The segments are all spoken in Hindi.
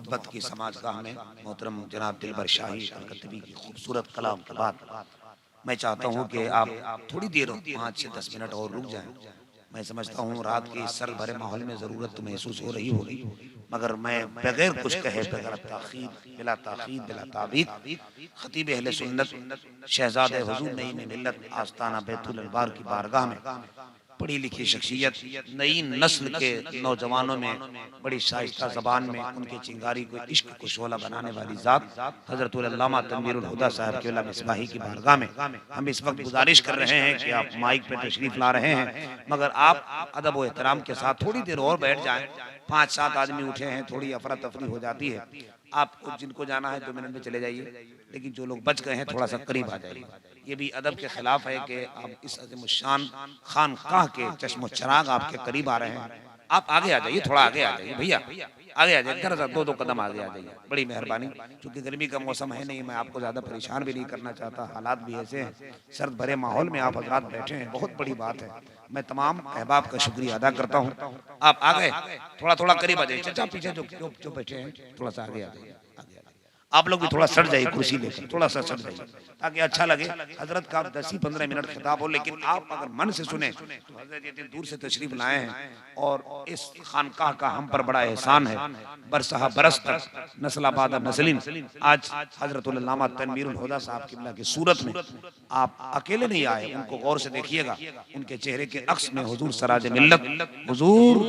मोहब्बत की समाजगाह में मोहतरम जनाब दिलबर शाही अलकतबी की खूबसूरत कलाम के बाद मैं चाहता हूँ कि आप थोड़ी देर 5 से 10 मिनट और रुक जाएं। मैं समझता हूँ रात के इस सर्द भरे माहौल में ज़रूरत तो महसूस हो रही होगी, मगर मैं बगैर कुछ कहे, बगैर ताखीर, बिला ताखीर, बिला ताबीद, खतीब अहले सुन्नत शहजादे हुजूर नईम मिल्लत आस्ताना बैतुल अनवार की बारगाह में पढ़ी लिखी शख्सियत, नई नस्ल के नौजवानों में बड़ी शाइस्ता ज़बान में उनके चिंगारी को इश्क को शोला बनाने वाली ज़ात हज़रत अल्लामा तनवीरुल हुदा साहब के मिसबाही की बारगाह में हम इस वक्त गुजारिश कर रहे हैं कि आप माइक पे तशरीफ ला रहे हैं, मगर आप अदब व एहतराम के साथ थोड़ी देर और बैठ जाएं। 5-7 आदमी उठे हैं, थोड़ी अफरा तफरी हो जाती है। आप जिनको जाना है 2 मिनट में चले जाइए, लेकिन जो लोग बच गए हैं थोड़ा सा करीब आ जाइए। ये भी अदब के खिलाफ है कि आप इस अज़ीमुश्शान खानकाह के चश्मो चराग आपके करीब आ रहे हैं। आप आगे आ जाइए, थोड़ा आगे आ जाइए भैया, आगे आ जाइए, जरा सा 2-2 कदम आगे आ जाइए, बड़ी मेहरबानी। क्योंकि गर्मी का मौसम है नहीं, मैं आपको ज़्यादा परेशान भी नहीं करना चाहता, हालात भी ऐसे हैं, सर्द भरे माहौल में आप हज़रात बैठे हैं, बहुत बड़ी बात है। मैं तमाम अहबाब का शुक्रिया अदा करता हूँ। आप आ गए, थोड़ा थोड़ा करीब आ जाइए। चचा पीछे जो बैठे हैं थोड़ा सा आगे आ जाइए, आप लोग भी थोड़ा सट जाइए, कुर्सी लेकर थोड़ा सा सट जाइए ताकि अच्छा लगे। हजरत का 10-15 मिनट खिताब हो, लेकिन आप अगर मन से सुने तो हजरत इतनी दूर से तशरीफ लाए हैं और इस खानकाह का हम पर बड़ा एहसान है। बरसहा बरस तक नस्लाबाद नस्लिन आज हजरत अल्लामा तनवीरुल हुदा साहब किबला की सूरत में आप अकेले नहीं आए, उनको गौर से देखिएगा, उनके चेहरे के अक्स में हुजूर सराज मिल्लत, हुजूर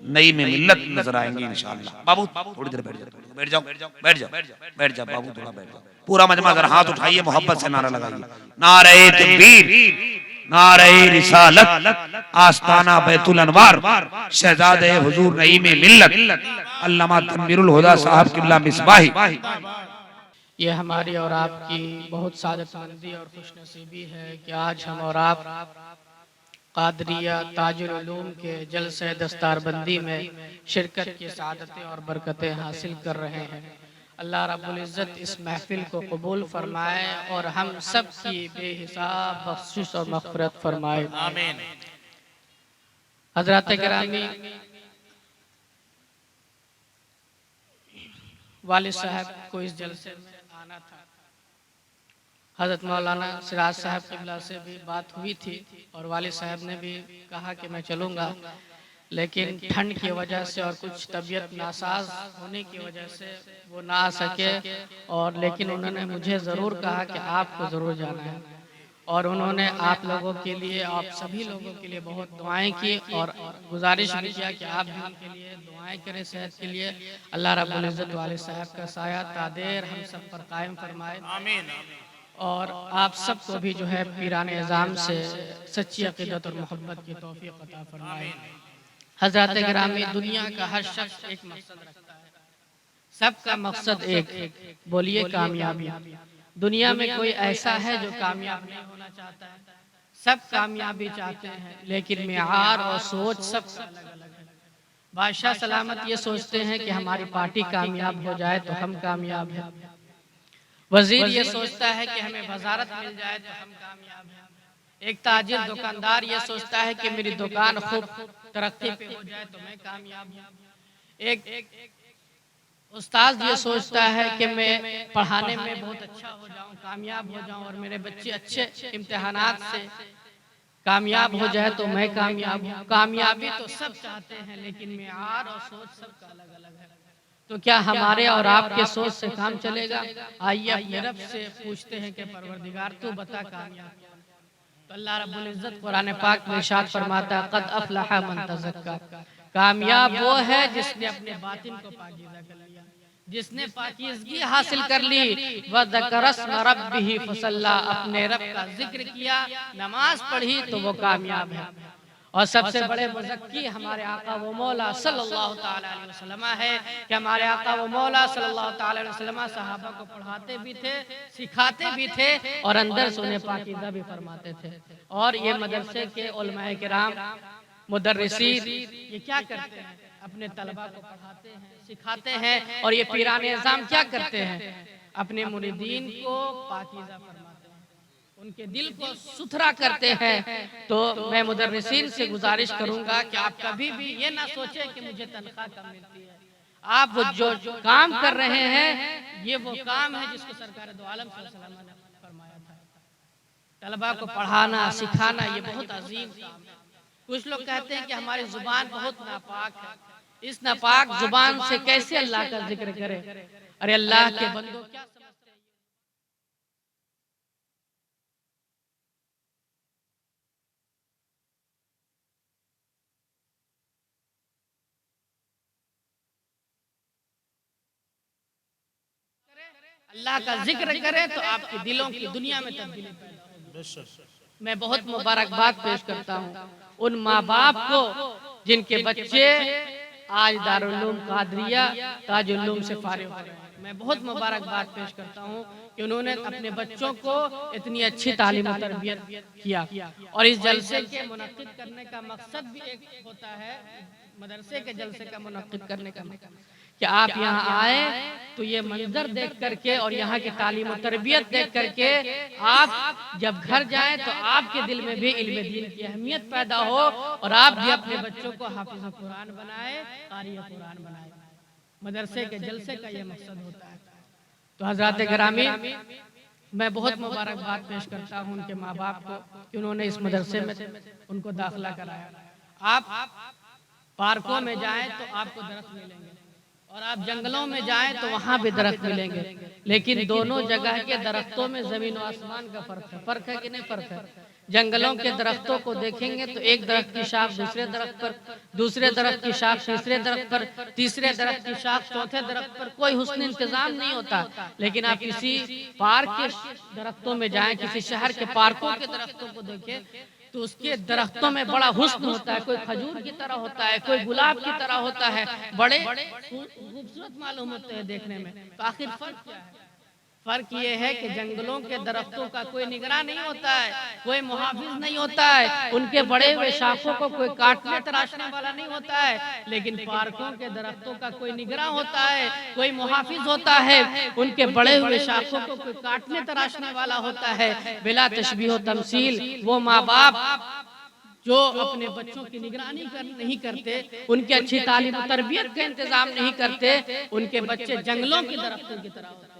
नई में मिल्लत नजर आएंगे इंशाअल्लाह। बाबू थोड़ी देर बैठ जाओ, बैठ जाओ, बैठ जाओ, बैठ जाओ बाबू, थोड़ा बैठ जाओ। पूरा मजमा जरा हाथ उठाइए, मोहब्बत से नारा लगाइए, नारे तकबीर, नारे रिसालत, आस्ताना बैतुल अनवार, शहजादे हुजूर नईम मिल्लत अल्लामा तनवीरुल हुदा साहब किबला मिसबाही। ये हमारी और आपकी बहुत सादतमंदी और खुशनसीबी है कि आज हम और आप कादरिया ताजुल उलूम के जलसे दस्तारबंदी में शिरकत की सादतें और बरकतें हासिल कर रहे हैं। अल्लाह रब्बुल इज़्ज़त इस महफिल को कबूल फरमाए और हम सब की बेहिसाब बख्शिश और मग़फ़िरत फरमाए, आमीन। हज़रात गिरामी, वालिद साहब को इस जलसे में आना था। हज़रत मौलाना सिराज साहब क़िबला से भी बात हुई थी और वालिद साहब ने भी कहा कि मैं चलूँगा, लेकिन ठंड की वजह से और कुछ तबीयत नासाज होने की वजह से वो ना आ सके। और लेकिन उन्होंने मुझे ज़रूर कहा कि आपको ज़रूर जाना है, और उन्होंने आप लोगों के लिए, आप सभी लोगों के लिए बहुत दुआएं की और गुजारिश भी किया कि आप भी उनके लिए दुआएं करें, सेहत के लिए। अल्लाह रब्बुल इज़्ज़त वालिद साहब का साया तादेर हम सब पर कायम फरमाए, आमीन। और आप सबको भी जो है पीराने निज़ाम से सच्ची अक़ीदत और मोहब्बत की तौफ़ीक़ अता फरमाए। हज़रात गिरामी, दुनिया का हर शख्स एक मकसद रखता है, सबका मकसद एक, बोलिए कामयाबी। दुनिया में कोई ऐसा है जो कामयाब नहीं होना चाहता है? सब कामयाबी चाहते हैं, लेकिन मियार और सोच सबका अलग अलग है। बादशाह सलामत ये सोचते हैं कि हमारी पार्टी कामयाब हो जाए तो हम कामयाब हैं। वजीर ये सोचता है कि हमें वजारत मिल जाए तो हम कामयाब हैं। एक ताजिर दुकानदार ये सोचता है कि मेरी दुकान खूब तरक्की पे हो जाए तो मैं कामयाब हूँ। एक उस्ताद ये सोचता है कि मैं पढ़ाने में बहुत अच्छा हो जाऊं, कामयाब हो जाऊं और मेरे बच्चे अच्छे इम्तिहानात से कामयाब हो जाए तो मैं कामयाब हूँ। कामयाबी तो सब चाहते हैं, लेकिन मियार और सोच सबका अलग अलग है। तो क्या हमारे और आपके सोच से काम चलेगा? आइए अपने रब से पूछते हैं कि परवरदिगार तू बता कामयाब कौन? तो अल्लाह रब्बुल इज़्ज़त कुरान पाक में इरशाद फरमाता है, क़द अफ़लह मन तज़क्का, कामयाब वो है जिसने अपने बातिन को पाकीज़ा कर लिया, जिसने पाकीज़गी हासिल कर ली। व ज़करा अस्म रब्बिही फसल्ला, अपने रब का जिक्र किया, नमाज पढ़ी तो वो कामयाब है। और सबसे बड़े मुज़क्की हमारे आका व मौला सल्लल्लाहु ताला अलैहि वसल्लम है कि हमारे आका व मौला सल्लल्लाहु ताला अलैहि वसल्लम सहाबा को पढ़ाते भी थे, सिखाते भी थे और अंदर से उन्हें पाकीज़ा भी फरमाते थे। और ये मदरसे के उलमाए किराम, मुदर्रिसीन ये क्या करते हैं? अपने तलबा को पढ़ाते हैं, सिखाते हैं। और ये पीराने निज़ाम क्या करते हैं? अपने मुरीदीन को पाकीज़ा फरमाते हैं, उनके दिल को सुथरा करते हैं। तो मैं मुदर्रिसीन से गुजारिश करूंगा कि आप कभी भी ये ना सोचें कि मुझे तनख्वाह कम मिलती है। आप वो जो काम कर रहे हैं ये वो काम है जिसको सरकार दो आलम सल्लल्लाहु अलैहि वसल्लम ने फरमाया था। तलबा को पढ़ाना सिखाना ये बहुत अजीम काम है। कुछ लोग कहते हैं कि हमारी जुबान बहुत नापाक है, इस नापाक जुबान से कैसे अल्लाह का जिक्र करे। अरे अल्लाह के बंदों क्या समझते हैं? अल्लाह का जिक्र करें तो आपके दिलों की दुनिया में तब्दीली पैदा होगी। मैं बहुत मुबारकबाद पेश करता हूँ उन माँ बाप को जिनके बच्चे आज दारुल उलूम कादरिया ताजुल उलूम से फारिग हो रहे हैं। मैं बहुत मुबारकबाद पेश करता हूँ कि उन्होंने अपने बच्चों को इतनी अच्छी तालीम और तरबियत किया। और इस जलसे के मुनक्किद करने का मकसद भी एक होता है, मदरसे के जलसे का मुनक्किद करने का मकसद कि आप यहाँ आए तो ये मंजर देख करके और यहाँ की तालीम और तरबियत देख करके आप जब घर जाएं तो आपके दिल में भी इल्म दीन की अहमियत पैदा हो और आप भी अपने बच्चों को हाफिज कुरान बनाए, कारी कुरान बनाए। मदरसे के जलसे का ये मकसद होता है। तो हजरात गिरामी, मैं बहुत मुबारकबाद पेश करता हूँ उनके माँ बाप को कि उन्होंने इस मदरसे में उनको दाखिला कराया। आप पार्कों में जाएं तो आपको दरख्त मिलेंगे और आप जंगलों में जाएं तो वहां भी दरख्त मिलेंगे, लेकिन दोनों जगह के दरख्तों में जमीन और आसमान का फर्क है। फर्क है कि नहीं? फर्क है। जंगलों के दरख्तों को देखेंगे तो एक दरख्त की शाख दूसरे दरख्त पर, दूसरे दरख्त की शाख तीसरे दरख्त पर, तीसरे दरख्त की शाख चौथे दरख्त पर, कोई हुस्न इंतजाम नहीं होता। लेकिन आप किसी पार्क के दरख्तों में जाएं, किसी शहर के पार्कों के दरख्तों को देखें तो उसके दरख्तों में बड़ा हुस्न होता है। कोई खजूर की तरह होता है, कोई गुलाब की तरह होता है, बड़े खूबसूरत मालूम होते हैं देखने में। तो आखिर फर्क क्या है? फर्क ये है कि जंगलों के दरख्तों का कोई निगरान नहीं होता है, कोई मुहाफिज नहीं होता है, उनके बड़े हुए शाखों को कोई काटने तराशने वाला नहीं होता है। लेकिन पार्कों के दरख्तों का कोई निगरान होता है, कोई मुहाफिज होता है, उनके बड़े हुए शाखों को कोई काटने तराशने वाला होता है। बिला तशबीह व तमसील वो माँ बाप जो अपने बच्चों की निगरानी नहीं करते, उनकी अच्छी तालीम और तरबियत का इंतजाम नहीं करते, उनके बच्चे जंगलों के दरख्तों की तरह होते हैं,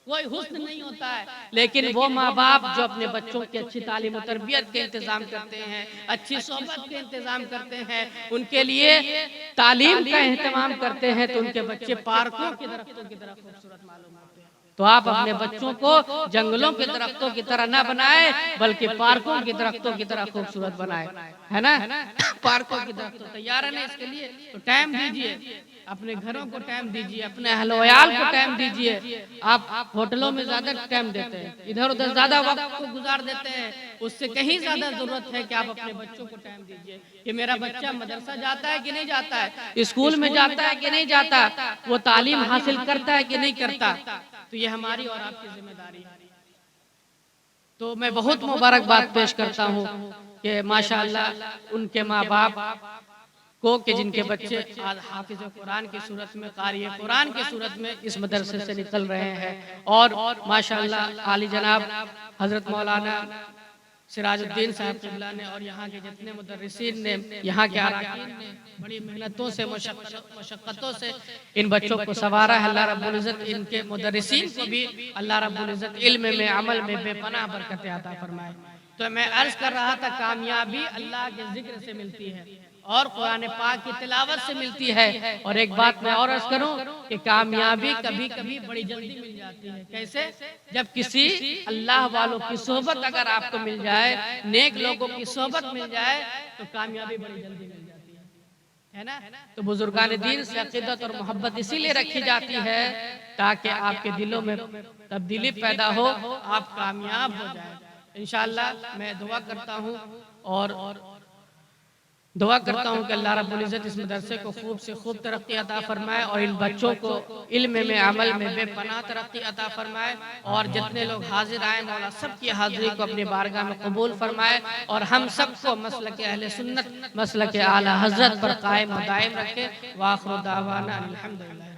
कोई हुस्न नहीं होता है। लेकिन वो माँ बाप जो अपने बच्चों की अच्छी तालीम और तरबियत के इंतजाम करते हैं, अच्छी सोहबत के इंतजाम करते हैं, उनके लिए तालीम का इंतजाम करते हैं, तो उनके बच्चे पार्कों के दरख्तों की तरह खूबसूरत मालूम होते हैं। तो आप अपने बच्चों को जंगलों के दरख्तों की तरह ना बनाए, बल्कि पार्कों के दरख्तों की तरह खूबसूरत बनाए, है ना? पार्कों की दरख्तों तैयार है ना? इसके लिए तो टाइम दीजिए, अपने घरों को टाइम दीजिए, अपने अहल-वयाल को टाइम दीजिए। आप होटलों में ज्यादा टाइम देते हैं, इधर उधर ज्यादा वक्त को गुजार देते हैं, उससे कहीं ज्यादा जरूरत है कि आप अपने बच्चों को टाइम दीजिए कि मेरा बच्चा मदरसा जाता है कि नहीं जाता है, स्कूल में जाता है कि नहीं जाता, वो तालीम हासिल करता है कि नहीं करता। तो ये हमारी और आपकी जिम्मेदारी है। तो मैं बहुत मुबारकबाद पेश करता हूँ कि माशाअल्लाह उनके माँ बाप को कि जिनके बच्चे आज हाफिज कुरान की सूरत में, कारी कुरान की सूरत में इस मदरसे से निकल रहे हैं। और माशाअल्लाह आली जनाब हजरत मौलाना सिराजुद्दीन साहब क़िबला ने और यहाँ के जितने मुदर्रिसीन ने, यहाँ के अरकान ने बड़ी मेहनतों से मशक्क़तों से इन बच्चों को संवारा है। अल्लाह रब्बुल इज़्ज़त इनके मुदर्रिसीन को भी अल्लाह रब्बुल इज़्ज़त इल्म में, अमल में बेपनाह बरकत अता फरमाए। तो मैं अर्ज कर रहा था कामयाबी अल्लाह के जिक्र से मिलती है और कुरान पाक की तिलावत से मिलती है। और एक बात मैं और अर्ज करूं कि कामयाबी कभी कभी बड़ी जल्दी मिल जाती है। कैसे? जब किसी अल्लाह वालों की सोहबत अगर आपको मिल जाए, नेक लोगों की सोहबत मिल जाए, तो कामयाबी बड़ी जल्दी मिल जाती है ना? तो बुजुर्गान दीन से अकीदत और मोहब्बत इसीलिए रखी जाती है ताकि आपके दिलों में तब्दीली पैदा हो, आप कामयाब हो जाए। इंशाअल्लाह मैं दुआ करता हूँ और दुआ करता हूँ कि अल्लाह रब्बुल इज़्ज़त इस मदरसे को खूब से खूब तरक्की अता फरमाए और इन बच्चों को इल्म में, अमल में बेपनाह तरक्की अता फरमाए। और जितने लोग हाजिर आए, मौला सब की हाजिरी को अपनी बारगाह में कबूल फरमाए और हम सबको मसलक अहले सुन्नत, मसलक आला हज़रत पर कायम व दायम रखे। व आखिर दावाना अल्हम्दुलिल्लाह।